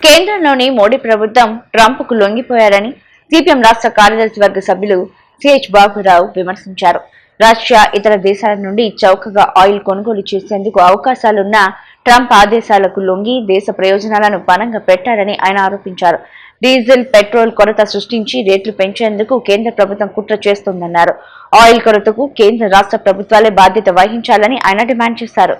కేంద్రంలోని మోడీ ప్రభుత్వం ట్రంప్కు లొంగిపోయారని సిపిఎం రాష్ట్ర కార్యదర్శి వర్గ సభ్యులు సిహెచ్ బాబురావు విమర్శించారు. రష్యా, ఇతర దేశాల నుండి చౌకగా ఆయిల్ కొనుగోలు చేసేందుకు అవకాశాలున్న ట్రంప్ ఆదేశాలకు లొంగి దేశ ప్రయోజనాలను పణంగా పెట్టారని ఆయన ఆరోపించారు. డీజిల్, పెట్రోల్ కొరత సృష్టించి రేట్లు పెంచేందుకు కేంద్ర ప్రభుత్వం కుట్ర చేస్తోందన్నారు. ఆయిల్ కొరతకు కేంద్ర రాష్ట్ర ప్రభుత్వాలే బాధ్యత వహించాలని ఆయన డిమాండ్ చేశారు.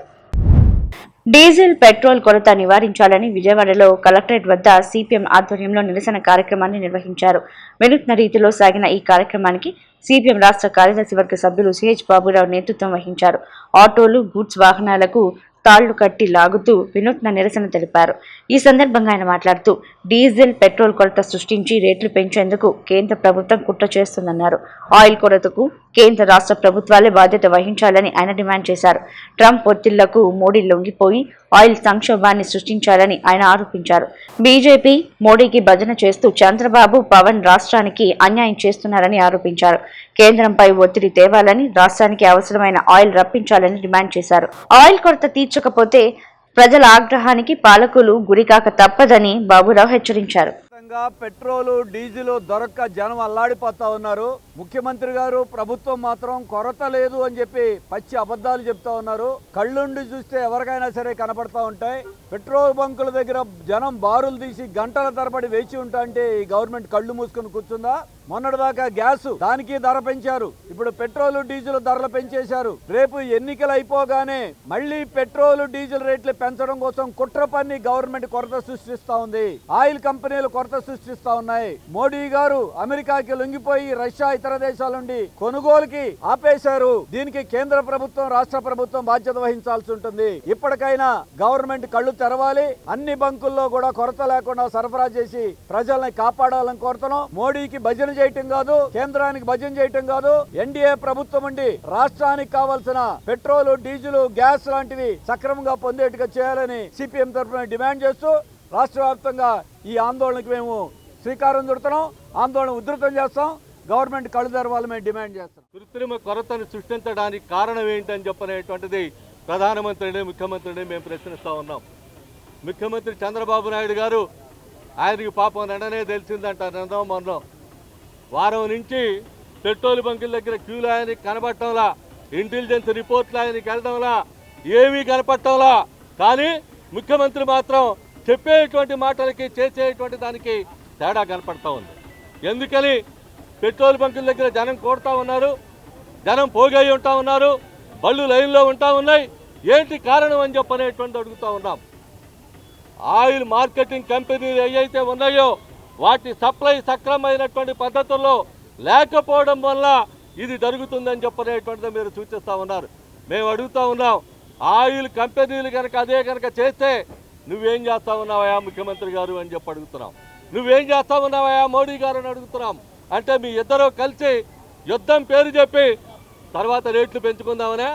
డీజిల్, పెట్రోల్ కొరత నివారించాలని విజయవాడలో కలెక్టరేట్ వద్ద సిపిఎం ఆధ్వర్యంలో నిరసన కార్యక్రమాన్ని నిర్వహించారు. వినూత్న రీతిలో సాగిన ఈ కార్యక్రమానికి సిపిఎం రాష్ట్ర కార్యదర్శి వర్గ సభ్యులు సిహెచ్ బాబురావు నేతృత్వం వహించారు. ఆటోలు, గూడ్స్ వాహనాలకు తాళ్లు కట్టి లాగుతూ వినూత్న నిరసన తెలిపారు. ఈ సందర్భంగా ఆయన మాట్లాడుతూ డీజిల్, పెట్రోల్ కొరత సృష్టించి రేట్లు పెంచేందుకు కేంద్ర ప్రభుత్వం కుట్ర చేస్తుందన్నారు. ఆయిల్ కొరతకు కేంద్ర రాష్ట్ర ప్రభుత్వాలే బాధ్యత వహించాలని ఆయన డిమాండ్ చేశారు. ట్రంప్ ఒత్తిళ్లకు మోడీ లొంగిపోయి ఆయిల్ సంక్షోభాన్ని సృష్టించాలని ఆయన ఆరోపించారు. బీజేపీ మోడీకి భజన చేస్తూ చంద్రబాబు, పవన్ రాష్ట్రానికి అన్యాయం చేస్తున్నారని ఆరోపించారు. కేంద్రంపై ఒత్తిడి తేవాలని, రాష్ట్రానికి అవసరమైన ఆయిల్ రప్పించాలని డిమాండ్ చేశారు. ఆయిల్ కొరత తీర్చకపోతే ప్రజల ఆగ్రహానికి పాలకులు గురికాక తప్పదని బాబురావు హెచ్చరించారు. పెట్రోలు, డీజిల్ దొరక్క జనం అల్లాడిపోతా ఉన్నారు. ముఖ్యమంత్రి గారు, ప్రభుత్వం మాత్రం కొరత లేదు అని చెప్పి పచ్చి అబద్ధాలు చెప్తా ఉన్నారు. కళ్ళుండి చూస్తే ఎవరికైనా సరే కనపడతా ఉంటాయి. పెట్రోల్ బంకుల దగ్గర జనం బారులు తీసి గంటల తరబడి వేచి ఉంటా అంటే ఈ గవర్నమెంట్ కళ్ళు మూసుకుని కూర్చుందా? మొన్నటిదాకా గ్యాస్ దానికి ధర పెంచారు, ఇప్పుడు పెట్రోల్, డీజిల్ ధరలు పెంచేశారు. రేపు ఎన్నికలు అయిపోగానే మళ్లీ పెట్రోల్, డీజిల్ రేట్లు పెంచడం కోసం కుట్ర పన్ని గవర్నమెంట్ కొరత సృష్టిస్తా ఉంది. ఆయిల్ కంపెనీలు కొరత సృష్టిస్తా ఉన్నాయి. మోడీ గారు అమెరికాకి లొంగిపోయి రష్యా, ఇతర దేశాల నుండి కొనుగోలుకి ఆపేశారు. దీనికి కేంద్ర ప్రభుత్వం, రాష్ట్ర ప్రభుత్వం బాధ్యత వహించాల్సి ఉంటుంది. ఇప్పటికైనా గవర్నమెంట్ కళ్ళు తెరవాలి. అన్ని బంకుల్లో కూడా కొరత లేకుండా సరఫరా చేసి ప్రజల్ని కాపాడాలని కోరుతున్నాం. మోడీకి భజన చేయటం కాదు, కేంద్రానికి భజన చేయటం కాదు. ఎన్డీఏ ప్రభుత్వం ఉండి రాష్ట్రానికి కావాల్సిన పెట్రోల్, డీజిల్, గ్యాస్ లాంటివి సక్రమంగా పొందేట్టుగా చేయాలని సిపిఎం తరఫున డిమాండ్ చేస్తూ రాష్ట్ర వ్యాప్తంగా ఈ ఆందోళనకు మేము శ్రీకారం చుడుతున్నాం. ఆందోళన ఉధృతం చేస్తాం. గవర్నమెంట్ కళ్ళు తెరవాలని మేము డిమాండ్ చేస్తాం. కృత్రిమ కొరతను సృష్టించడానికి కారణం ఏంటని చెప్పనేటువంటిది ప్రధానమంత్రిని, ముఖ్యమంత్రిని మేము ప్రశ్నిస్తూ ఉన్నాం. ముఖ్యమంత్రి చంద్రబాబు నాయుడు గారు, ఆయనకి పాపం వెంటనే తెలిసిందంట. మొన్న వారం నుంచి పెట్రోల్ బంకుల దగ్గర క్యూలు ఆయనకి కనపడటంలా, ఇంటెలిజెన్స్ రిపోర్ట్లు ఆయనకి వెళ్ళడంలా, ఏమీ కనపడటంలా. కానీ ముఖ్యమంత్రి మాత్రం చెప్పేటువంటి మాటలకి చేసేటువంటి దానికి తేడా కనపడతా ఉంది. ఎందుకని పెట్రోల్ బంకుల దగ్గర జనం కోరుతా ఉన్నారు, జనం పోగై ఉంటా ఉన్నారు, బళ్ళు లైన్లో ఉంటా ఉన్నాయి. ఏంటి కారణం అని చెప్పనేటువంటి అడుగుతూ ఉన్నాం. ఆయిల్ మార్కెటింగ్ కంపెనీలు ఏవైతే ఉన్నాయో వాటి సప్లై సక్రమైనటువంటి పద్ధతుల్లో లేకపోవడం వల్ల ఇది జరుగుతుందని చెప్పనేటువంటిది మీరు సూచిస్తూ ఉన్నారు. మేము అడుగుతూ ఉన్నాం, ఆయిల్ కంపెనీలు కనుక అదే కనుక చేస్తే నువ్వేం చేస్తా ఉన్నావా ముఖ్యమంత్రి గారు అని చెప్పి అడుగుతున్నాం. నువ్వేం చేస్తా ఉన్నావా మోడీ గారు అని అడుగుతున్నాం. అంటే మీ ఇద్దరు కలిసి యుద్ధం పేరు చెప్పి తర్వాత రేట్లు పెంచుకుందామనే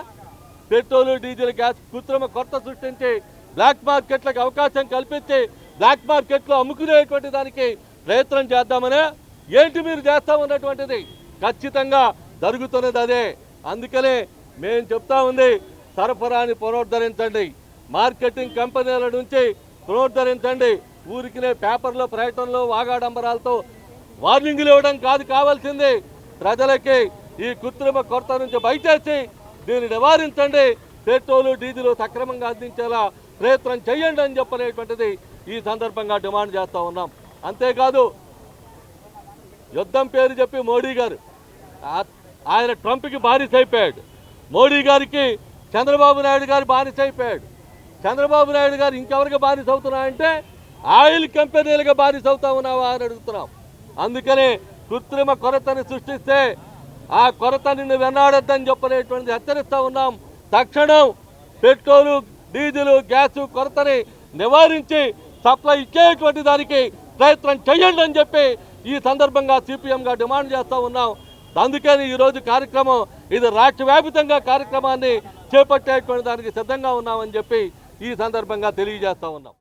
పెట్రోలు, డీజిల్, గ్యాస్ కృత్రిమ కొరత సృష్టించి బ్లాక్ మార్కెట్లకు అవకాశం కల్పించి బ్లాక్ మార్కెట్లో అమ్ముకునేటువంటి దానికి ప్రయత్నం చేద్దామనే ఏంటి మీరు చేస్తా ఉన్నటువంటిది? ఖచ్చితంగా జరుగుతున్నది అదే. అందుకనే మేము చెప్తా ఉంది, సరఫరాని పునరుద్ధరించండి, మార్కెటింగ్ కంపెనీల నుంచి పునరుద్ధరించండి. ఊరికినే పేపర్లో, ప్రకటనలో వాగాడంబరాలతో వార్నింగ్లు ఇవ్వడం కాదు కావాల్సింది. ప్రజలకి ఈ కృత్రిమ కొరత నుంచి బయటేసి దీన్ని నివారించండి. పెట్రోలు, డీజిల్ సక్రమంగా అందించేలా ప్రయత్నం చేయండి అని చెప్పనేటువంటిది ఈ సందర్భంగా డిమాండ్ చేస్తూ ఉన్నాం. అంతేకాదు, యుద్ధం పేరు చెప్పి మోడీ గారు ఆయన ట్రంప్కి బానిస అయిపోయాడు. మోడీ గారికి చంద్రబాబు నాయుడు గారు బానిస అయిపోయాడు. చంద్రబాబు నాయుడు గారు ఇంకెవరికి బానిస అవుతున్నాయంటే ఆయిల్ కంపెనీలుగా బానిస అవుతా ఉన్నావా అని అడుగుతున్నాం. అందుకనే కృత్రిమ కొరతని సృష్టిస్తే ఆ కొరత నిన్ను వెన్నాడద్దని చెప్పనేటువంటిది హెచ్చరిస్తూ ఉన్నాం. తక్షణం పెట్రోలు, డీజిల్, గ్యాసు కొరతని నివారించి సప్లై ఇచ్చేటువంటి దానికి ప్రయత్నం చేయండి అని చెప్పి ఈ సందర్భంగా సిపిఎంగా డిమాండ్ చేస్తూ ఉన్నాం. అందుకని ఈరోజు కార్యక్రమం ఇది రాష్ట్ర వ్యాప్తంగా కార్యక్రమాన్ని చేపట్టేటువంటి దానికి సిద్ధంగా ఉన్నామని చెప్పి ఈ సందర్భంగా తెలియజేస్తూ ఉన్నాం.